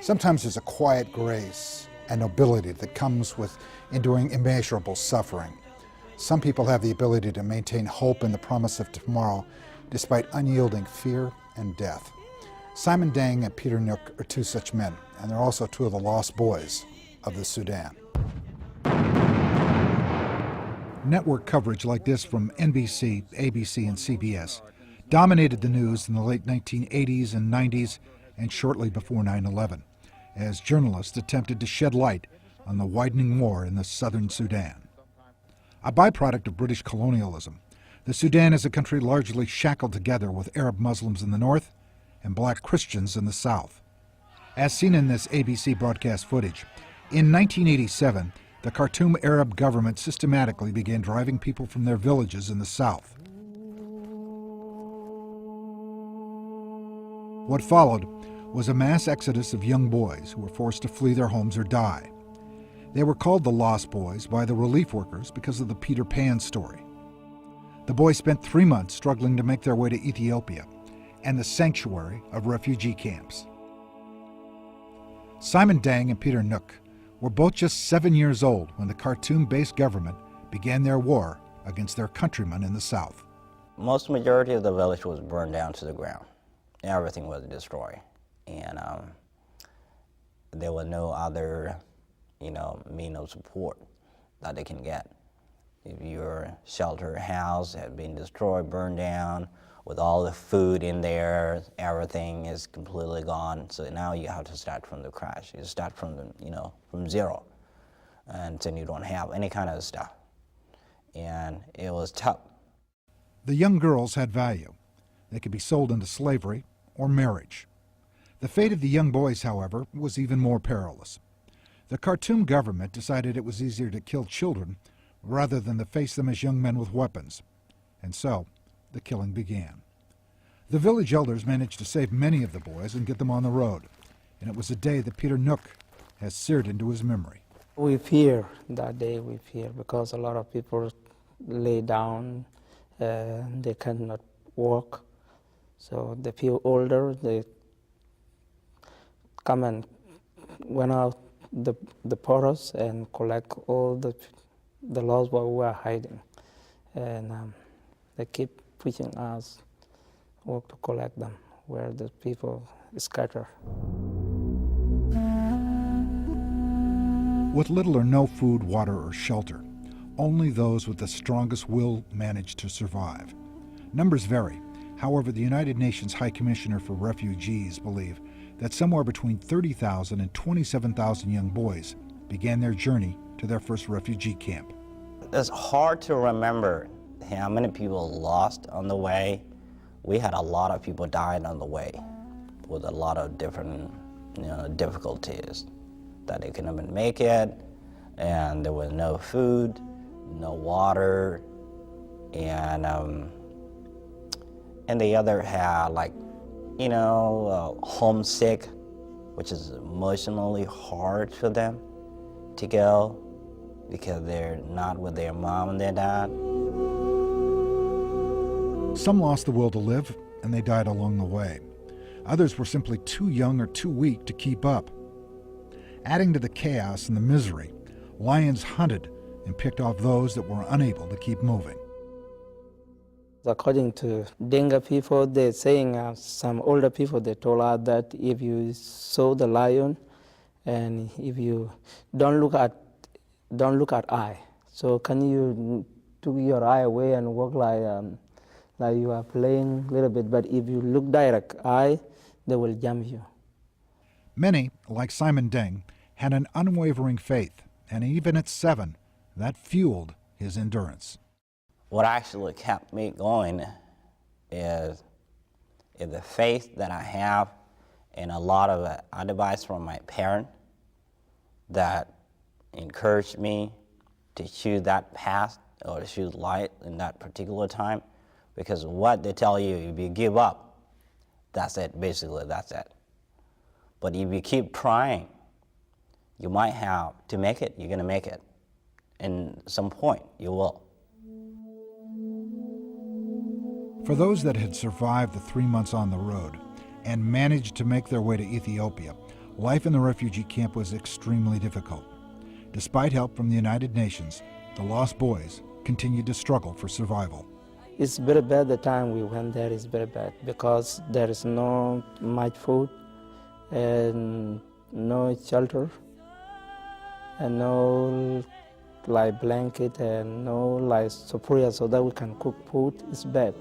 Sometimes there's a quiet grace and nobility that comes with enduring immeasurable suffering. Some people have the ability to maintain hope in the promise of tomorrow despite unyielding fear and death. Simon Dang and Peter Nook are two such men, and they're also two of the lost boys of the Sudan. Network coverage like this from NBC, ABC, and CBS dominated the news in the late 1980s and 90s and shortly before 9/11, as journalists attempted to shed light on the widening war in the southern Sudan. A byproduct of British colonialism, the Sudan is a country largely shackled together with Arab Muslims in the north and black Christians in the south. As seen in this ABC broadcast footage, in 1987, the Khartoum Arab government systematically began driving people from their villages in the south. What followed was a mass exodus of young boys who were forced to flee their homes or die. They were called the Lost Boys by the relief workers because of the Peter Pan story. The boys spent 3 months struggling to make their way to Ethiopia and the sanctuary of refugee camps. Simon Dang and Peter Nook were both just 7 years old when the Khartoum-based government began their war against their countrymen in the south. Most majority of the village was burned down to the ground. Everything was destroyed. And there was no other, means of support that they can get. If your shelter house had been destroyed, burned down, with all the food in there, everything is completely gone. So now you have to start from the crash. You start from from zero, and then you don't have any kind of stuff. And it was tough. The young girls had value. They could be sold into slavery or marriage. The fate of the young boys, however, was even more perilous. The Khartoum government decided it was easier to kill children rather than to face them as young men with weapons. And so, the killing began. The village elders managed to save many of the boys and get them on the road. And it was a day that Peter Nook has seared into his memory. We fear that day, because a lot of people lay down, they cannot walk. So the people older, they come and went out the portals and collect all the lost boys who were hiding. And they keep pushing us work to collect them where the people scatter. With little or no food, water, or shelter, only those with the strongest will manage to survive. Numbers vary. However, the United Nations High Commissioner for Refugees believe that somewhere between 30,000 and 27,000 young boys began their journey to their first refugee camp. It's hard to remember how many people lost on the way. We had a lot of people dying on the way with a lot of different difficulties, that they couldn't even make it, and there was no food, no water, and the other had homesick, which is emotionally hard for them to go because they're not with their mom and their dad. Some lost the will to live, and they died along the way. Others were simply too young or too weak to keep up. Adding to the chaos and the misery, lions hunted and picked off those that were unable to keep moving. According to Dinka people, they're saying, some older people, they told us that if you saw the lion and if you don't look at eye, so can you took your eye away and walk like you are playing a little bit, but if you look direct eye, they will jump you. Many, like Simon Dang, had an unwavering faith, and even at 7, that fueled his endurance. What actually kept me going is the faith that I have and a lot of advice from my parents that encouraged me to choose that path or to choose light in that particular time. Because what they tell you, if you give up, that's it, basically, that's it. But if you keep trying, you might have to make it, you're gonna make it. And some point, you will. For those that had survived the 3 months on the road and managed to make their way to Ethiopia, life in the refugee camp was extremely difficult. Despite help from the United Nations, the lost boys continued to struggle for survival. It's very bad the time we went there. It's very bad because there is no much food and no shelter and no like blanket and no like support so that we can cook food. It's bad.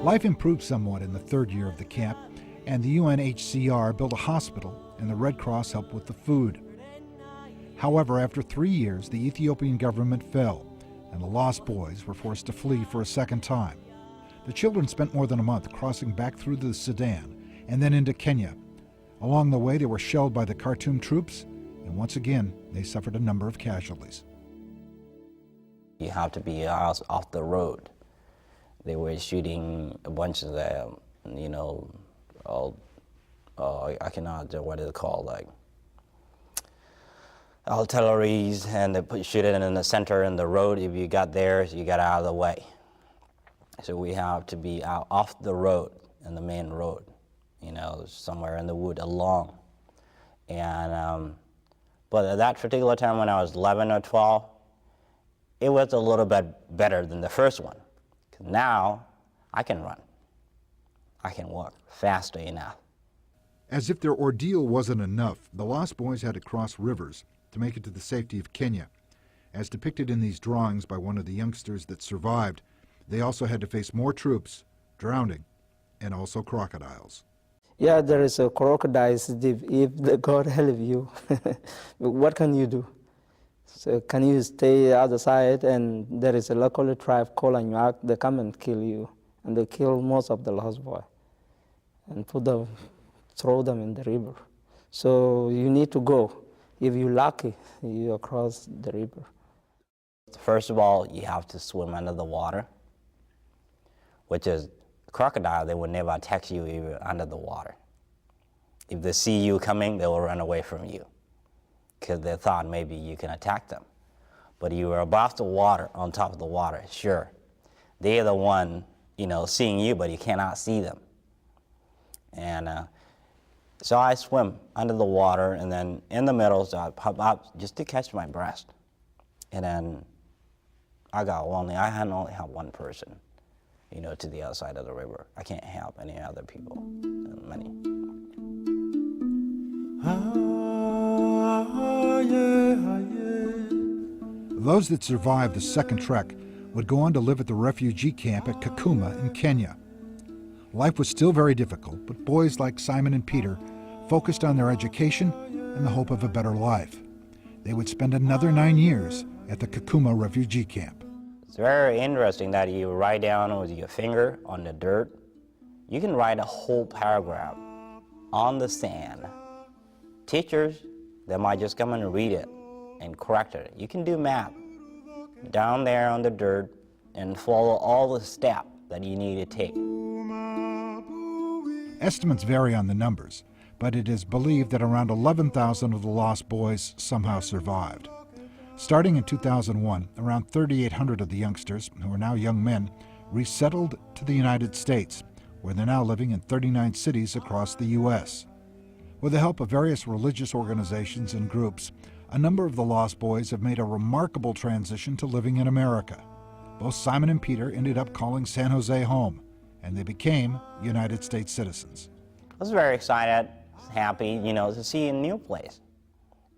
Life improved somewhat in the third year of the camp, and the UNHCR built a hospital and the Red Cross helped with the food. However, after 3 years, the Ethiopian government fell, and the lost boys were forced to flee for a second time. The children spent more than a month crossing back through the Sudan and then into Kenya. Along the way, they were shelled by the Khartoum troops, and once again, they suffered a number of casualties. You have to be off the road. They were shooting a bunch of the, I cannot, what is it called, like artilleries, and they shoot it in the center in the road. If you got there, you got out of the way. So we have to be out off the road, in the main road, somewhere in the wood along. And but at that particular time when I was 11 or 12, it was a little bit better than the first one. 'Cause now I can run. I can walk faster enough. As if their ordeal wasn't enough, the lost boys had to cross rivers to make it to the safety of Kenya. As depicted in these drawings by one of the youngsters that survived, they also had to face more troops, drowning, and also crocodiles. Yeah, there is a crocodiles if the God help you. What can you do? So can you stay outside, and there is a local tribe called Anuak, they come and kill you, and they kill most of the lost boy and throw them in the river. So you need to go. If you're lucky, you cross the river. First of all, you have to swim under the water, which is crocodile. They will never attack you if you're under the water. If they see you coming, they will run away from you because they thought maybe you can attack them. But you are above the water, on top of the water, sure. They're the one, seeing you, but you cannot see them. And so I swim under the water, and then in the middle, so I pop up just to catch my breath. And then I only have one person, to the other side of the river. I can't help any other people, many. Those that survived the second trek would go on to live at the refugee camp at Kakuma in Kenya. Life was still very difficult, but boys like Simon and Peter focused on their education and the hope of a better life. They would spend another 9 years at the Kakuma refugee camp. It's very interesting that you write down with your finger on the dirt. You can write a whole paragraph on the sand. Teachers, they might just come and read it and correct it. You can do math down there on the dirt and follow all the steps that you need to take. Estimates vary on the numbers, but it is believed that around 11,000 of the lost boys somehow survived. Starting in 2001, around 3,800 of the youngsters, who are now young men, resettled to the United States, where they're now living in 39 cities across the U.S. With the help of various religious organizations and groups, a number of the lost boys have made a remarkable transition to living in America. Both Simon and Peter ended up calling San Jose home, and they became United States citizens. I was very excited, happy, to see a new place.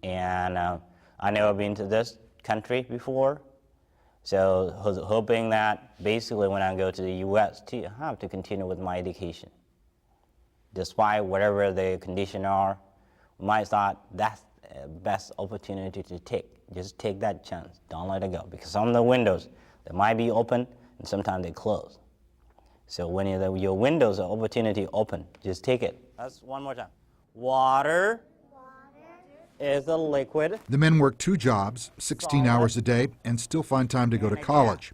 And I never been to this country before, so I was hoping that basically when I go to the U.S. I have to continue with my education. Despite whatever the conditions are, I thought that's the best opportunity to take. Just take that chance, don't let it go. Because some of the windows, they might be open and sometimes they close. So when your windows are opportunity open, just take it. That's one more time. Water is a liquid. The men work 2 jobs, 16 hours a day, and still find time to go to college.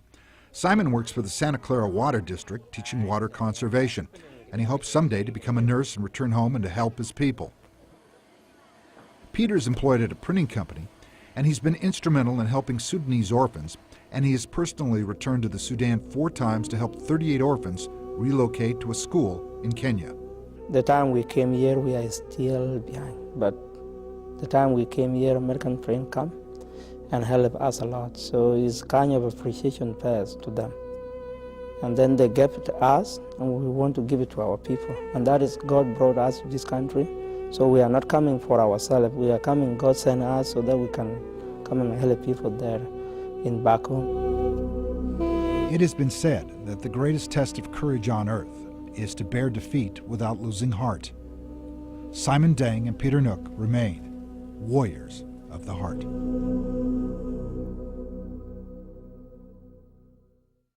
Simon works for the Santa Clara Water District, teaching water conservation, and he hopes someday to become a nurse and return home and to help his people. Peter's employed at a printing company, and he's been instrumental in helping Sudanese orphans, and he has personally returned to the Sudan 4 times to help 38 orphans relocate to a school in Kenya. The time we came here, we are still behind. But the time we came here, American friends come and help us a lot. So it's kind of appreciation first to them. And then they gave it to us, and we want to give it to our people. And that is God brought us to this country. So we are not coming for ourselves. We are coming, God sent us so that we can come and help people there in back home. It has been said that the greatest test of courage on earth is to bear defeat without losing heart. Simon Deng and Peter Nook remain warriors of the heart.